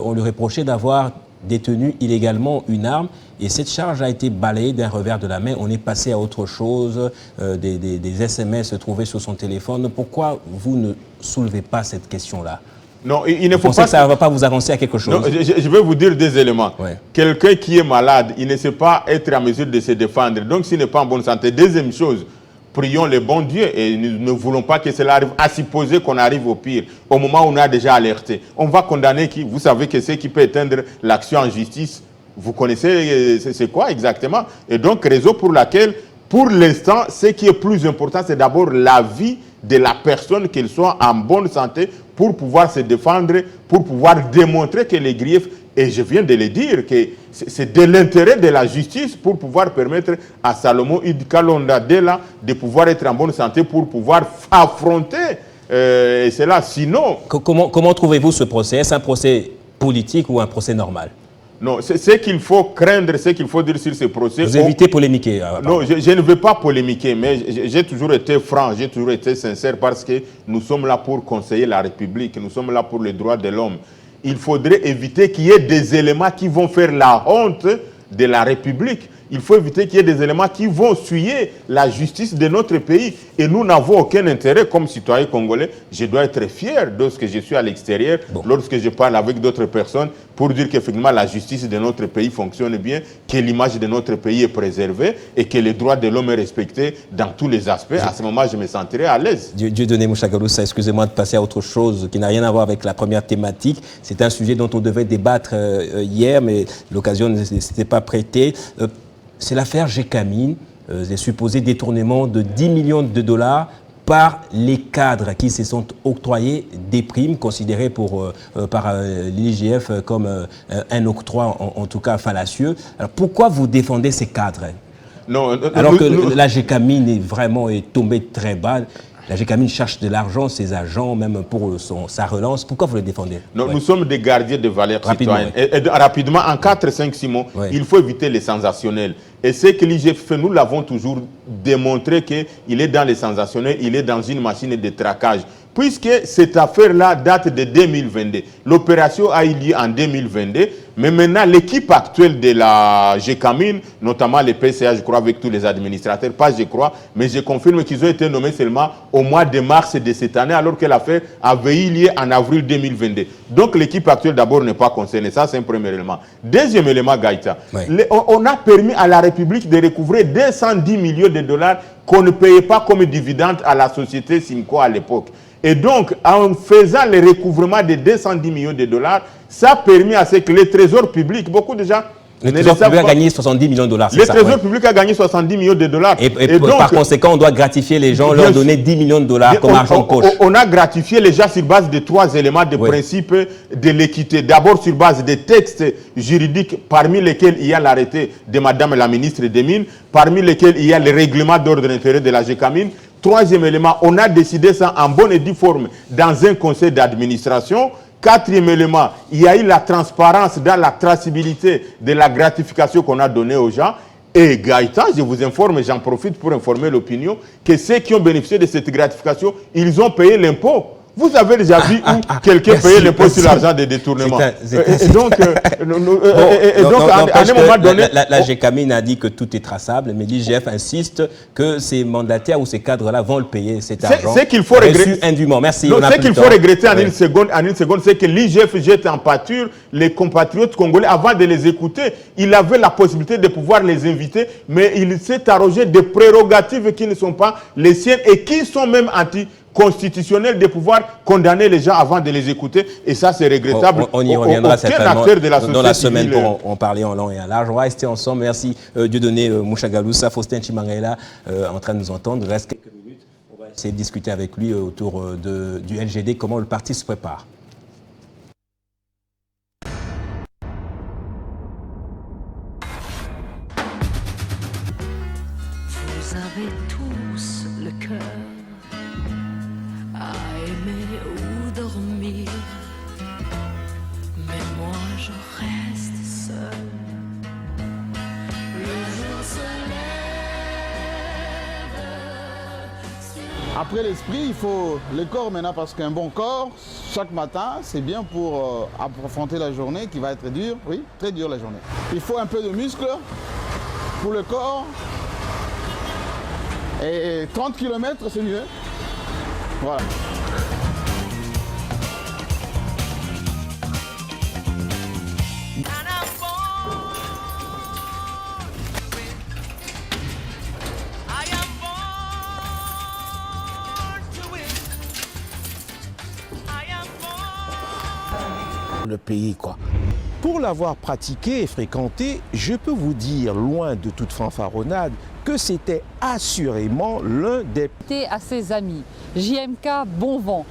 on lui reprochait d'avoir détenu illégalement une arme, et cette charge a été balayée d'un revers de la main. On est passé à autre chose, des SMS trouvés sur son téléphone. Pourquoi vous ne soulevez pas cette question-là? Non, il ne faut pas... que ça ne va pas vous avancer à quelque chose? Non, je vais vous dire des éléments. Ouais. Quelqu'un qui est malade, il ne sait pas être en mesure de se défendre. Donc, s'il n'est pas en bonne santé. Deuxième chose, prions le bon Dieu et nous ne voulons pas que cela arrive, à supposer qu'on arrive au pire, au moment où on a déjà alerté. On va condamner qui? Vous savez que c'est qui peut éteindre l'action en justice. Vous connaissez c'est quoi exactement? Et donc, raison pour laquelle, pour l'instant, ce qui est plus important, c'est d'abord la vie de la personne, qu'elle soit en bonne santé, pour pouvoir se défendre, pour pouvoir démontrer que les griefs, et je viens de le dire, que c'est de l'intérêt de la justice pour pouvoir permettre à Salomon Kalonda Dela de pouvoir être en bonne santé, pour pouvoir affronter cela. Sinon... Comment trouvez-vous ce procès? Est-ce un procès politique ou un procès normal? Non, ce qu'il faut craindre, ce qu'il faut dire sur ce procès... Vous évitez polémiquer. Non, je ne veux pas polémiquer, mais j'ai toujours été franc, j'ai toujours été sincère, parce que nous sommes là pour conseiller la République, nous sommes là pour les droits de l'homme. il faudrait éviter qu'il y ait des éléments qui vont faire la honte de la République. Il faut éviter qu'il y ait des éléments qui vont souiller la justice de notre pays. Et nous n'avons aucun intérêt, comme citoyen congolais, je dois être fier lorsque je suis à l'extérieur, lorsque je parle avec d'autres personnes, pour dire qu'effectivement la justice de notre pays fonctionne bien, que l'image de notre pays est préservée et que les droits de l'homme est respecté dans tous les aspects. À ce moment, je me sentirai à l'aise. Dieudonné Mushagalusa, excusez-moi de passer à autre chose qui n'a rien à voir avec la première thématique. C'est un sujet dont on devait débattre hier, mais l'occasion ne s'était pas prêtée. C'est l'affaire Gécamine, des supposés détournements de 10 millions de dollars par les cadres qui se sont octroyés des primes considérées par l'IGF comme un octroi, en tout cas fallacieux. Alors pourquoi vous défendez ces cadres? Non, alors que la Gécamine est tombée très bas. La Gécamine cherche de l'argent, ses agents, même pour sa relance. Pourquoi vous le défendez? Non, nous sommes des gardiens de valeurs citoyennes. Et rapidement, en 4, 5, 6 mots, il faut éviter les sensationnels. Et ce que l'IGF fait, nous l'avons toujours démontré qu'il est dans les sensationnels, il est dans une machine de traquage. Puisque cette affaire-là date de 2022. L'opération a eu lieu en 2022. Mais maintenant, l'équipe actuelle de la Gécamine, notamment les PCA, je crois, avec tous les administrateurs, pas je crois, mais je confirme qu'ils ont été nommés seulement au mois de mars de cette année, alors que l'affaire avait eu lieu en avril 2022. Donc l'équipe actuelle, d'abord, n'est pas concernée. Ça, c'est un premier élément. Deuxième élément, Gaïta. On a permis à la République de recouvrer 210 millions de dollars qu'on ne payait pas comme dividende à la société Simco à l'époque. Et donc, en faisant le recouvrement de 210 millions de dollars, ça a permis à ce que le trésor public, beaucoup de gens... Le trésor public a gagné 70 millions de dollars. Le trésor public a gagné 70 millions de dollars. Et donc, par conséquent, on doit gratifier les gens, leur donner 10 millions de dollars comme argent en poche. On a gratifié les gens sur base de 3 éléments de principe de l'équité. D'abord, sur base des textes juridiques, parmi lesquels il y a l'arrêté de Madame la ministre des Mines, parmi lesquels il y a le règlement d'ordre intérieur de la Gécamine. Troisième élément, on a décidé ça en bonne et due forme dans un conseil d'administration. Quatrième élément, il y a eu la transparence dans la traçabilité de la gratification qu'on a donnée aux gens. Et Gaïta, je vous informe, et j'en profite pour informer l'opinion, que ceux qui ont bénéficié de cette gratification, ils ont payé l'impôt. Vous avez déjà vu où quelqu'un payait l'impôt sur l'argent des détournements. Et donc, à un moment donné... La Gécamine a dit que tout est traçable, mais l'IGF insiste que ces mandataires ou ces cadres-là vont le payer, cet argent. C'est qu'il faut regretter indûment. Merci. Ce qu'il faut regretter en une seconde, c'est que l'IGF jette en pâture les compatriotes congolais avant de les écouter. Il avait la possibilité de pouvoir les inviter, mais il s'est arrogé de prérogatives qui ne sont pas les siennes et qui sont même constitutionnel de pouvoir condamner les gens avant de les écouter, et ça c'est regrettable. On y reviendra certainement dans la semaine pour en parler en long et en large. On va rester ensemble. Merci Dieudonné Mushagalusa. Faustin Chimangela en train de nous entendre. Il reste quelques minutes. On va essayer de discuter avec lui autour du LGD, comment le parti se prépare. Vous avez tous le cœur à aimer ou dormir, mais moi je reste seul. Le jour se lève. Après l'esprit, il faut le corps maintenant, parce qu'un bon corps, chaque matin, c'est bien pour affronter la journée qui va être dure, oui, très dure la journée. Il faut un peu de muscle pour le corps, et 30 km c'est mieux. Voilà. Le pays, quoi. Pour l'avoir pratiqué et fréquenté, je peux vous dire, loin de toute fanfaronnade, que c'était assurément l'un des... À ses amis, JMK Bon Vent.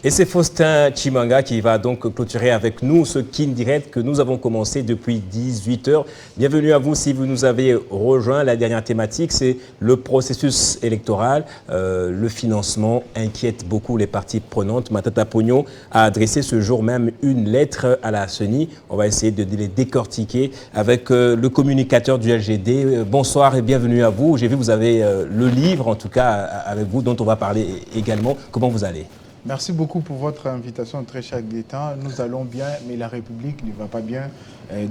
Et c'est Faustin Chimanga qui va donc clôturer avec nous ce Kin Direct que nous avons commencé depuis 18h. Bienvenue à vous si vous nous avez rejoint. La dernière thématique, c'est le processus électoral. Le financement inquiète beaucoup les parties prenantes. Matata Ponyo a adressé ce jour même une lettre à la CENI. On va essayer de les décortiquer avec le communicateur du LGD. Bonsoir et bienvenue à vous. J'ai vu que vous avez le livre, en tout cas, avec vous, dont on va parler également. Comment vous allez ? Merci beaucoup pour votre invitation, très cher Gaëtan. Nous allons bien, mais la République ne va pas bien.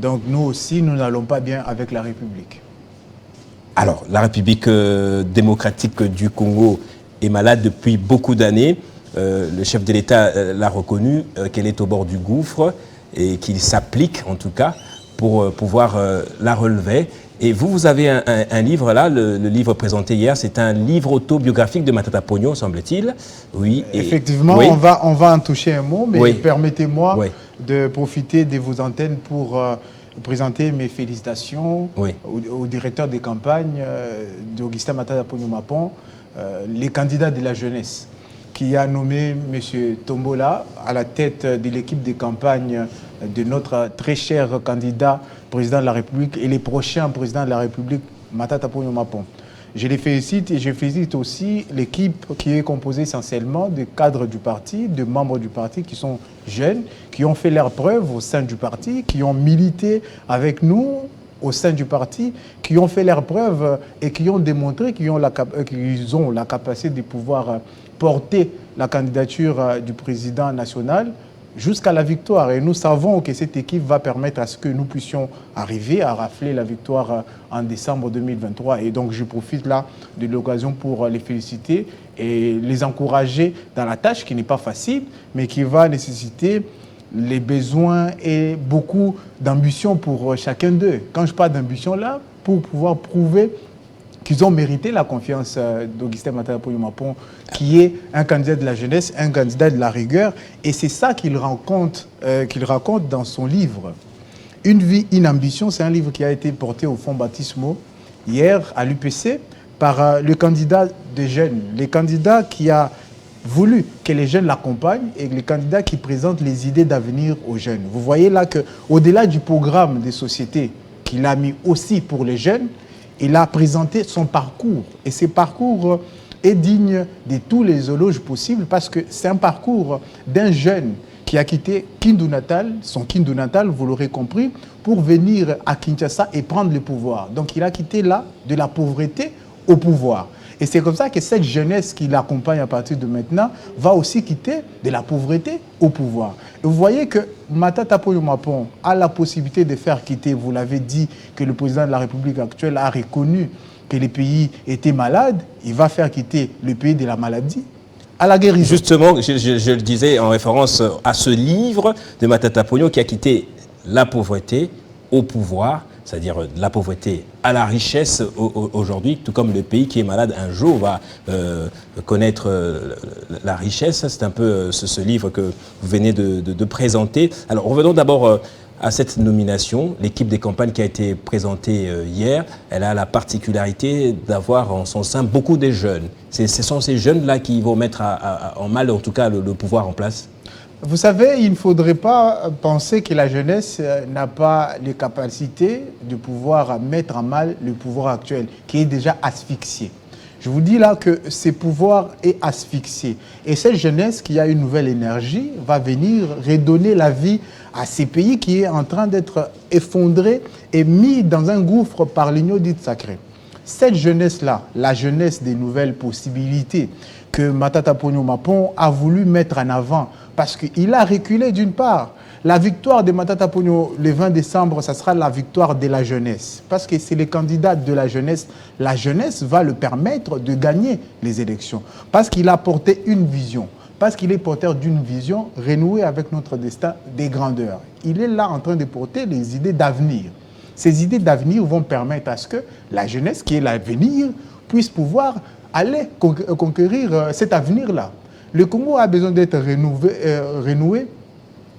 Donc nous aussi, nous n'allons pas bien avec la République. Alors, la République démocratique du Congo est malade depuis beaucoup d'années. Le chef de l'État l'a reconnu, qu'elle est au bord du gouffre et qu'il s'applique, en tout cas, pour pouvoir la relever. Et vous avez un livre là, le livre présenté hier, c'est un livre autobiographique de Matata Ponyo, semble-t-il. Oui. Effectivement, oui. on va en toucher un mot, mais oui. Permettez-moi oui. de profiter de vos antennes pour présenter mes félicitations oui. au directeur des campagnes d'Augustin Matata Ponyo Mapon, les candidats de la jeunesse, qui a nommé M. Tombola à la tête de l'équipe de campagne de notre très cher candidat président de la République et les prochains présidents de la République, Matata Ponyo Mapon. Je les félicite et je félicite aussi l'équipe qui est composée essentiellement de cadres du parti, de membres du parti qui sont jeunes, qui ont fait leurs preuves au sein du parti, qui ont milité avec nous au sein du parti, qui ont fait leurs preuves et qui ont démontré qu'ils ont la capacité de pouvoir porter la candidature du président national jusqu'à la victoire. Et nous savons que cette équipe va permettre à ce que nous puissions arriver à rafler la victoire en décembre 2023. Et donc je profite là de l'occasion pour les féliciter et les encourager dans la tâche qui n'est pas facile, mais qui va nécessiter les besoins et beaucoup d'ambition pour chacun d'eux. Quand je parle d'ambition là, pour pouvoir prouver qu'ils ont mérité la confiance d'Augustin Matata Ponyo Mapon, qui est un candidat de la jeunesse, un candidat de la rigueur. Et c'est ça qu'il raconte dans son livre. Une vie, une ambition, c'est un livre qui a été porté au Fonds Baptismo hier à l'UPC par le candidat des jeunes, le candidat qui a voulu que les jeunes l'accompagnent et le candidat qui présente les idées d'avenir aux jeunes. Vous voyez là qu'au-delà du programme des sociétés qu'il a mis aussi pour les jeunes, il a présenté son parcours. Et ce parcours est digne de tous les éloges possibles parce que c'est un parcours d'un jeune qui a quitté Kindu natal, son Kindu natal, vous l'aurez compris, pour venir à Kinshasa et prendre le pouvoir. Donc il a quitté là de la pauvreté au pouvoir. Et c'est comme ça que cette jeunesse qui l'accompagne à partir de maintenant va aussi quitter de la pauvreté au pouvoir. Et vous voyez que Matata Ponyo Mapon a la possibilité de faire quitter, vous l'avez dit, que le président de la République actuelle a reconnu que les pays étaient malades, il va faire quitter le pays de la maladie à la guérison. Justement, je le disais en référence à ce livre de Matata Ponyo qui a quitté la pauvreté au pouvoir, c'est-à-dire de la pauvreté à la richesse aujourd'hui, tout comme le pays qui est malade un jour va connaître la richesse. C'est un peu ce livre que vous venez de présenter. Alors revenons d'abord à cette nomination. L'équipe des campagnes qui a été présentée hier, elle a la particularité d'avoir en son sein beaucoup de jeunes. Ce sont ces jeunes-là qui vont mettre en mal, en tout cas, le pouvoir en place. Vous savez, il ne faudrait pas penser que la jeunesse n'a pas les capacités de pouvoir mettre en mal le pouvoir actuel, qui est déjà asphyxié. Je vous dis là que ce pouvoir est asphyxié. Et cette jeunesse qui a une nouvelle énergie va venir redonner la vie à ces pays qui est en train d'être effondré et mis dans un gouffre par l'union dite sacrée. Cette jeunesse-là, la jeunesse des nouvelles possibilités que Matata Ponyo Mapon a voulu mettre en avant, parce qu'il a reculé d'une part. La victoire de Matata Ponyo le 20 décembre, ça sera la victoire de la jeunesse. Parce que c'est les candidats de la jeunesse. La jeunesse va le permettre de gagner les élections. Parce qu'il a porté une vision. Parce qu'il est porteur d'une vision renouée avec notre destin des grandeurs. Il est là en train de porter les idées d'avenir. Ces idées d'avenir vont permettre à ce que la jeunesse, qui est l'avenir, puisse pouvoir aller conquérir cet avenir-là. Le Congo a besoin d'être renoué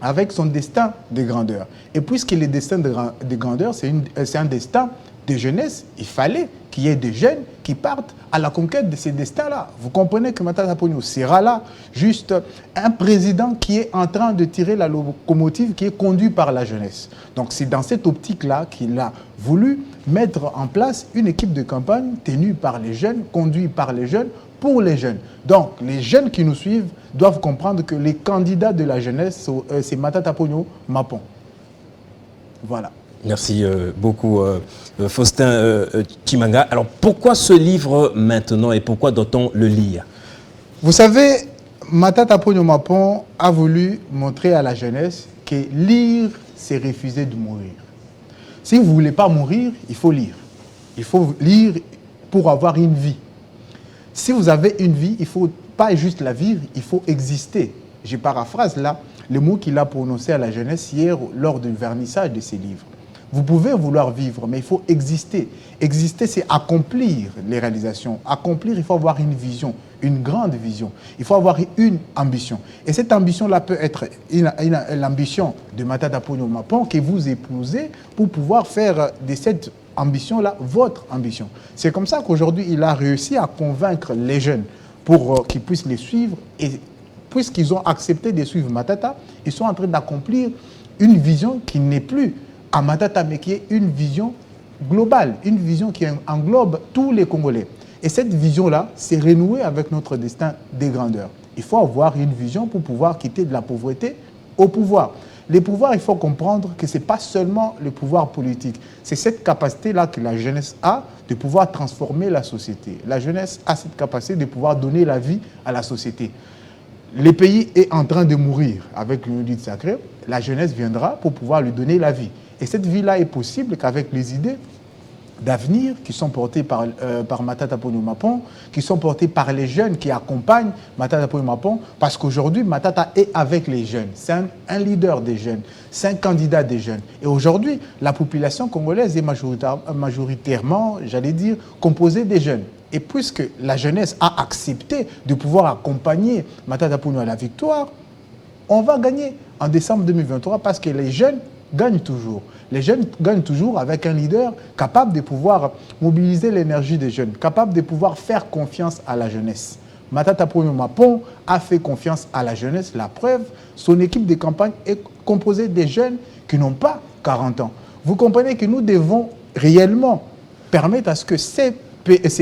avec son destin de grandeur. Et puisque le destin de grandeur, c'est un destin de jeunesse, il fallait qu'il y ait des jeunes qui partent à la conquête de ces destins-là. Vous comprenez que Matata Ponyo sera là, juste un président qui est en train de tirer la locomotive qui est conduite par la jeunesse. Donc c'est dans cette optique-là qu'il a voulu mettre en place une équipe de campagne tenue par les jeunes, conduite par les jeunes, pour les jeunes. Donc les jeunes qui nous suivent doivent comprendre que les candidats de la jeunesse, c'est Matata Ponyo Mapon. Voilà. Merci beaucoup, Faustin Chimanga. Alors, pourquoi ce livre maintenant et pourquoi doit-on le lire? Vous savez, Matata Ponyo Mapon a voulu montrer à la jeunesse que lire, c'est refuser de mourir. Si vous ne voulez pas mourir, il faut lire. Il faut lire pour avoir une vie. Si vous avez une vie, il ne faut pas juste la vivre, il faut exister. Je paraphrase là le mot qu'il a prononcé à la jeunesse hier lors du vernissage de ses livres. Vous pouvez vouloir vivre, mais il faut exister. Exister, c'est accomplir les réalisations. Accomplir, il faut avoir une vision, une grande vision. Il faut avoir une ambition. Et cette ambition-là peut être l'ambition de Matata Ponyo Mapon que vous épousez pour pouvoir faire de cette ambition-là votre ambition. C'est comme ça qu'aujourd'hui, il a réussi à convaincre les jeunes pour qu'ils puissent les suivre. Et puisqu'ils ont accepté de suivre Matata, ils sont en train d'accomplir une vision qui n'est plus à Matata, mais qui est une vision globale, une vision qui englobe tous les Congolais. Et cette vision-là, c'est renouer avec notre destin des grandeurs. Il faut avoir une vision pour pouvoir quitter de la pauvreté au pouvoir. Les pouvoirs, il faut comprendre que ce n'est pas seulement le pouvoir politique. C'est cette capacité-là que la jeunesse a de pouvoir transformer la société. La jeunesse a cette capacité de pouvoir donner la vie à la société. Le pays est en train de mourir avec le lutte sacré. La jeunesse viendra pour pouvoir lui donner la vie. Et cette vie-là est possible qu'avec les idées d'avenir qui sont portées par Matata Ponyo Mapon, qui sont portées par les jeunes qui accompagnent Matata Ponyo Mapon, parce qu'aujourd'hui, Matata est avec les jeunes. C'est un leader des jeunes, c'est un candidat des jeunes. Et aujourd'hui, la population congolaise est majoritairement, j'allais dire, composée des jeunes. Et puisque la jeunesse a accepté de pouvoir accompagner Matata Ponyo à la victoire, on va gagner en décembre 2023 parce que les jeunes gagnent toujours. Les jeunes gagnent toujours avec un leader capable de pouvoir mobiliser l'énergie des jeunes, capable de pouvoir faire confiance à la jeunesse. Matata Ponyo Mapon a fait confiance à la jeunesse. La preuve, son équipe de campagne est composée des jeunes qui n'ont pas 40 ans. Vous comprenez que nous devons réellement permettre à ce que ces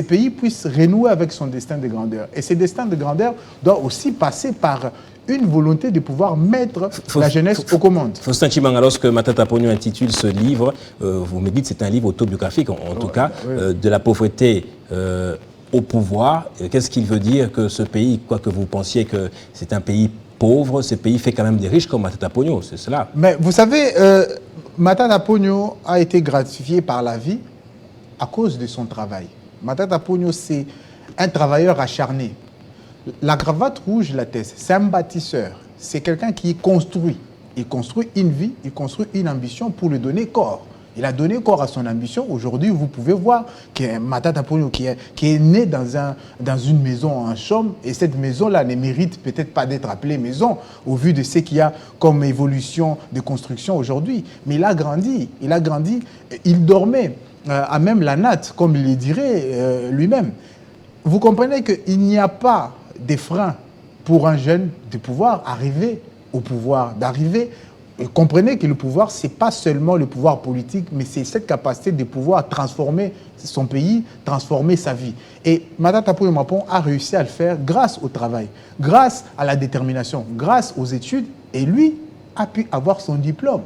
pays puissent renouer avec son destin de grandeur. Et ce destin de grandeur doit aussi passer par une volonté de pouvoir mettre la jeunesse aux commandes. Faustin Chimanga, lorsque Matata Ponyo intitule ce livre, vous me dites que c'est un livre autobiographique, en tout cas, de la pauvreté au pouvoir. Qu'est-ce qu'il veut dire que ce pays, quoi que vous pensiez que c'est un pays pauvre, ce pays fait quand même des riches comme Matata Ponyo, c'est cela? Mais vous savez, Matata Ponyo a été gratifié par la vie à cause de son travail. Matata Ponyo, c'est un travailleur acharné. La cravate rouge, la thèse, c'est un bâtisseur. C'est quelqu'un qui construit. Il construit une vie, il construit une ambition pour lui donner corps. Il a donné corps à son ambition. Aujourd'hui, vous pouvez voir que Matata Ponyo qui est né dans une maison en chaume, et cette maison-là ne mérite peut-être pas d'être appelée maison au vu de ce qu'il y a comme évolution de construction aujourd'hui. Mais il a grandi, il dormait à même la natte, comme il le dirait lui-même. Vous comprenez qu'il n'y a pas de frein pour un jeune de pouvoir arriver au pouvoir, comprenez que le pouvoir, ce n'est pas seulement le pouvoir politique, mais c'est cette capacité de pouvoir transformer son pays, transformer sa vie. Et Matata Ponyo Mapon a réussi à le faire grâce au travail, grâce à la détermination, grâce aux études, et lui a pu avoir son diplôme.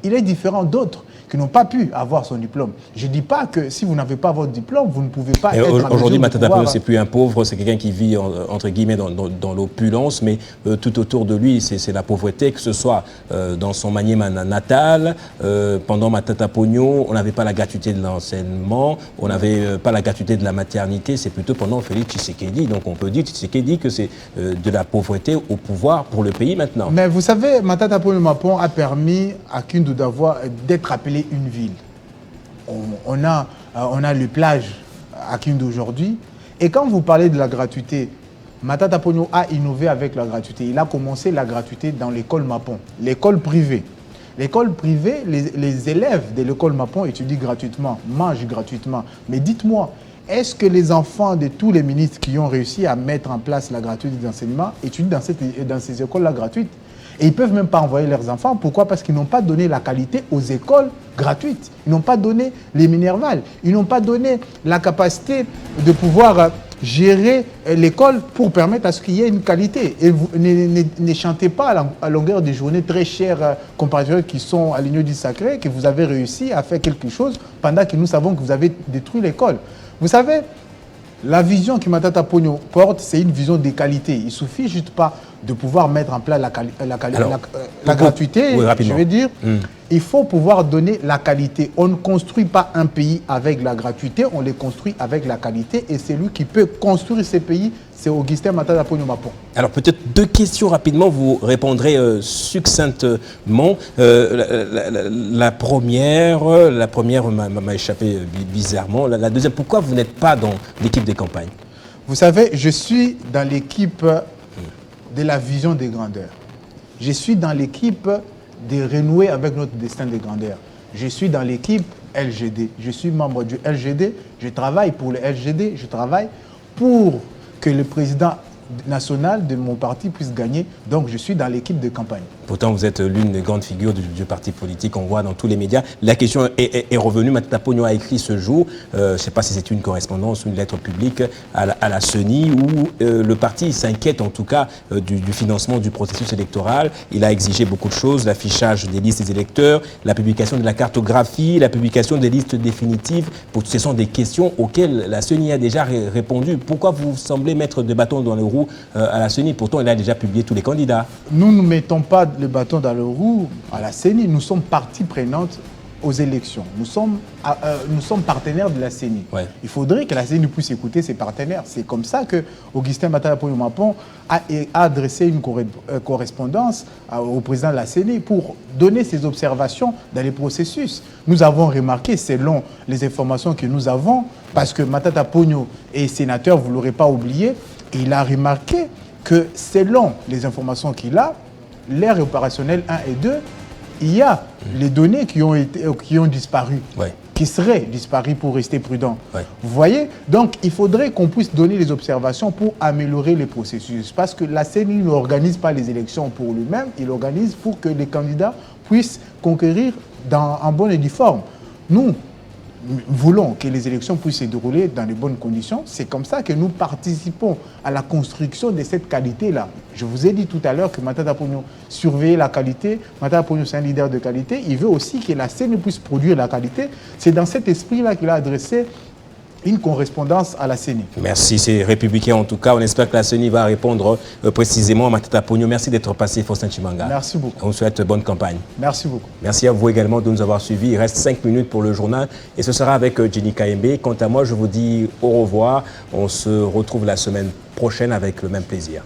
Il est différent d'autres qui n'ont pas pu avoir son diplôme. Je ne dis pas que si vous n'avez pas votre diplôme, vous ne pouvez pas être aujourd'hui, Matata Ponyo, c'est plus un pauvre, c'est quelqu'un qui vit, entre guillemets, dans l'opulence, mais tout autour de lui, c'est la pauvreté, que ce soit dans son Maniema natal, pendant Matata Ponyo, on n'avait pas la gratuité de l'enseignement, on n'avait pas la gratuité de la maternité, c'est plutôt pendant Félix Tshisekedi. Donc on peut dire, Tshisekedi, que c'est de la pauvreté au pouvoir pour le pays maintenant. Mais vous savez, Matata Ponyo Mapon a permis à Kindu d'être appelé une ville. On a les plages à Kindu aujourd'hui. Et quand vous parlez de la gratuité, Matata Ponyo a innové avec la gratuité. Il a commencé la gratuité dans l'école Mapon, l'école privée. L'école privée, les élèves de l'école Mapon étudient gratuitement, mangent gratuitement. Mais dites-moi, est-ce que les enfants de tous les ministres qui ont réussi à mettre en place la gratuité d'enseignement étudient dans ces écoles-là gratuites? Et ils ne peuvent même pas envoyer leurs enfants. Pourquoi? Parce qu'ils n'ont pas donné la qualité aux écoles gratuites. Ils n'ont pas donné les Minerval. Ils n'ont pas donné la capacité de pouvoir gérer l'école pour permettre à ce qu'il y ait une qualité. Et vous ne chantez pas à longueur de journée très chers compatriotes qui sont à l'Union du Sacré que vous avez réussi à faire quelque chose pendant que nous savons que vous avez détruit l'école. Vous savez, la vision que Matata Ponyo porte, c'est une vision des qualités. Il ne suffit juste pas de pouvoir mettre en place la gratuité, oui, je veux dire. Il faut pouvoir donner la qualité. On ne construit pas un pays avec la gratuité, on les construit avec la qualité. Et c'est lui qui peut construire ces pays, c'est Augustin Matata Ponyo Mapon. Alors peut-être 2 questions rapidement, vous répondrez succinctement. La première m'a échappé bizarrement. La deuxième, pourquoi vous n'êtes pas dans l'équipe de campagne? Vous savez, je suis dans l'équipe de la vision des grandeurs. Je suis dans l'équipe de renouer avec notre destin de grandeur. Je suis dans l'équipe LGD. Je suis membre du LGD. Je travaille pour le LGD. Je travaille pour que le président national de mon parti puisse gagner. Donc, je suis dans l'équipe de campagne. Pourtant, vous êtes l'une des grandes figures du parti politique, on voit dans tous les médias. La question est revenue. Matata Ponyo a écrit ce jour, je ne sais pas si c'est une correspondance ou une lettre publique à la CENI, où le parti s'inquiète en tout cas du financement du processus électoral. Il a exigé beaucoup de choses, l'affichage des listes des électeurs, la publication de la cartographie, la publication des listes définitives. Ce sont des questions auxquelles la CENI a déjà répondu. Pourquoi vous semblez mettre des bâtons dans les roues à la CENI? Pourtant, elle a déjà publié tous les candidats. Nous ne mettons pas le bâton dans le roue à la CENI. Nous sommes partie prenante aux élections. Nous sommes partenaires de la CENI. Ouais. Il faudrait que la CENI puisse écouter ses partenaires. C'est comme ça que Augustin Matata Ponyo Mapon a adressé une correspondance au président de la CENI pour donner ses observations dans les processus. Nous avons remarqué, selon les informations que nous avons, parce que Matata Ponyo est sénateur, vous ne l'aurez pas oublié, et il a remarqué que selon les informations qu'il a, l'ère opérationnelle 1 et 2, il y a les données qui ont disparu, qui seraient disparues pour rester prudent. Vous voyez? Donc, il faudrait qu'on puisse donner les observations pour améliorer les processus. Parce que la CENI n'organise pas les élections pour lui-même, il organise pour que les candidats puissent conquérir en bonne et due forme. Nous voulons que les élections puissent se dérouler dans de bonnes conditions. C'est comme ça que nous participons à la construction de cette qualité-là. Je vous ai dit tout à l'heure que Matata Ponyo surveille la qualité. Matata Ponyo, c'est un leader de qualité. Il veut aussi que la CENI puisse produire la qualité. C'est dans cet esprit-là qu'il a adressé une correspondance à la CENI. Merci, c'est républicain en tout cas. On espère que la CENI va répondre précisément à Matata Ponyo. Merci d'être passé, Faustin Chimanga. Merci beaucoup. On vous souhaite bonne campagne. Merci beaucoup. Merci à vous également de nous avoir suivis. Il reste 5 minutes pour le journal et ce sera avec Jenny Kaembe. Quant à moi, je vous dis au revoir. On se retrouve la semaine prochaine avec le même plaisir.